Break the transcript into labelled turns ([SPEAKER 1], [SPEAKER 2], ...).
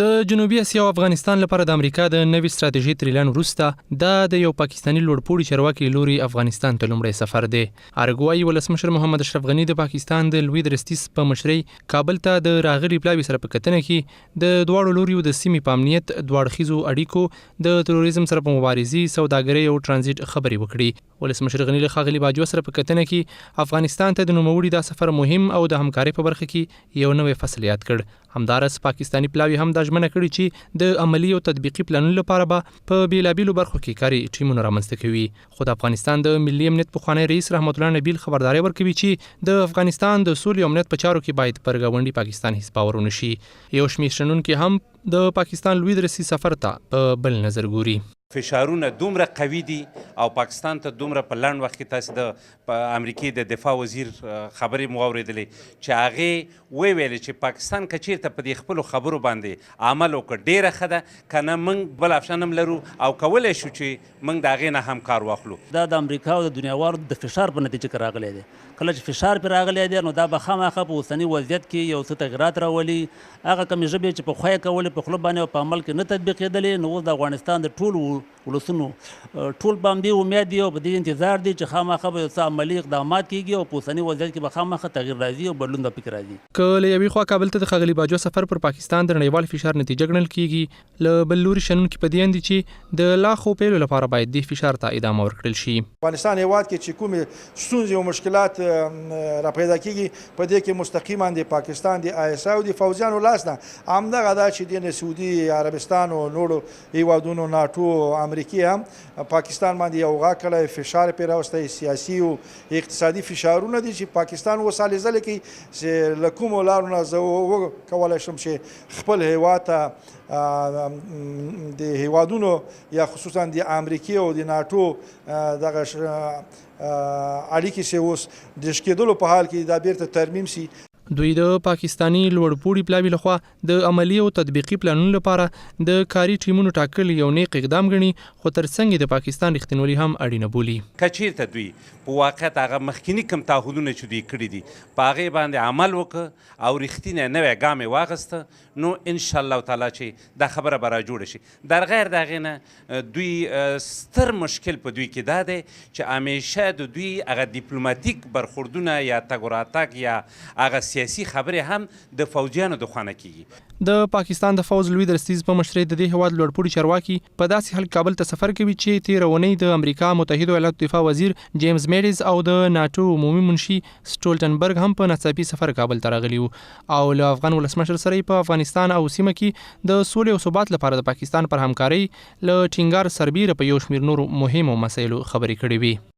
[SPEAKER 1] د جنوبي اسیا او افغانستان لپاره د امریکا د نوي ستراتیژي تر اعلان وروسته د یو پاکستانی لوړپوړي چارواکي لوري افغانستان ته لومړی سفر دی. ارګوایي ولسمشر محمد اشرف غني د پاکستان د لوی درستیز په مشرۍ کابل ته د راغلي پلاوي سره په کتنه کې د دواړو لوریو د سیمې په امنیت، دواړخیزو اړیکو، د تروریزم سره په مبارزې، سوداګرۍ او ترانزیت خبرې وکړي. ولسمشر غني له ښاغلي باجوه سره په کتنه کې افغانستان ته د نوموړي دا سفر مهم او د همکارۍ په برخه کې یو نوی فصل یاد کړ. همدارس پاکستانی پلاوي هم دا ژمنه کړې چې د عملی او تطبیقي پلانونو لپاره به په بیلابیلو برخو کې کاري ټیمونه رامنځته کوي. خو د افغانستان د ملي امنیت پخوانی رئیس رحمت الله نبیل خبرداری ورکوي چې د افغانستان د سولې او امنیت په چارو کې باید پر ګاونډي پاکستان هیڅ باور ونه شي. یو شمېر شنونکي هم د پاکستان لوی درسي سفر ته په بل نظر ګوري.
[SPEAKER 2] فشارونه دومره قوي دي او پاکستان ته دومره په لنډ وخت کې تاسو د امریکې د دفاع وزیر خبرې مو واورېدلې چې هغې وویلې چې پاکستان که چیرته په دې خپلو خبرو باندې عمل وکړ ډېره ښه ده، که نه موږ بل آپشن هم لرو او کولی شو چې موږ د هغې نه هم کار واخلو.
[SPEAKER 3] دا د امریکا او د دنیاوالو د فشار په نتیجه کې راغلی دی. کله چې فشار پرې راغلی دی نو دا به خامخا په اوسني وضعیت کې یو څه تغیرات راولي. هغه کمې ژبې چې پخوا یې کولې په خوله باندې او په عمل کې نه تطبیقېدلې، نو اوس د افغانستان د ټولو ولسونو ټول به همدې امید دی او په دې انتظار دی چې خامخا به یو څه عملي اقدامات کېږي او په اوسني وضعیت کې به خامخا تغییر راځي او بدلون به پکې راځي.
[SPEAKER 1] که له یوې خوا کابل ته د ښاغلي باجوه سفر پر پاکستان د نړیوال فشار نتیجه ګڼل کېږي، له بل لوري شنونکي په دې اند چې د لا ښو پیلو لپاره باید دې فشار ته ادامه ورکړل شي.
[SPEAKER 4] افغانستان هېواد کې چې کومې ستونزې او مشکلات را پیدا کېږي په دې کې مستقیما د پاکستان د ISI او د فوجیانو لاس نه همدغه دا چې د سعودي عربستان او نورو هېوادونو ناټو امریکې هم پاکستان باندې یو غاکړی فشار پرې راوستی، سیاسي او اقتصادي فشارونه دي چې پاکستان اوس هلې ځلې کوي چې له کومو لارو نه زه وکولی شم چې خپل هېواد ته د هېوادونو یا خصوصا د امریکې او د ناټو دغه اړیکې چې اوس د شکېدلو په حال کې دا بیرته ترمیم سي.
[SPEAKER 1] دوی د پاکستانی لوړپوړي پلاوي لخوا د عملی او تطبیقي پلانونو لپاره د کاري ټیمونو ټاکل یو نیک اقدام ګڼي، خو ترڅنګ د پاکستان رښتینولي هم اړینه بولي.
[SPEAKER 2] که چیرته دوی په واقعیت هغه مخکینی کوم تعهدونه چې دوی کړي دي په هغې باندې عمل وکړه او رښتینی نوی ګام یې واخیسته، نو انشاءالله تعالی چې دا خبره به راجوړه شي. در غیر د هغې نه دوی ستر مشکل په دوی کې دا دی چې همیشه د دوی هغه ډیپلوماتیک برخوردونه یا تګ و راتګ یا هغه سیاسي خبرې هم د فوجیانو د خوا نه کېږي.
[SPEAKER 1] د پاکستان د فوج لوی درستیز په مشرۍ د دې هېواد لوړپوړي چارواکي په داسې حال کابل ته سفر کوي چې تېره اونۍ د امریکا متحدو ایالاتو دفاع وزیر جیمز میډیز او د ناټو عمومي منشي سټولټنبرګ هم په ناڅاپي سفر کابل ته راغلي وو او له افغان ولسمشر سره په افغانستان او سیمه کې د سولې او ثبات لپاره د پاکستان پر همکارۍ له ټینګار سربیره په یو شمېر نورو مهمو مسایلو خبرې کړې وې.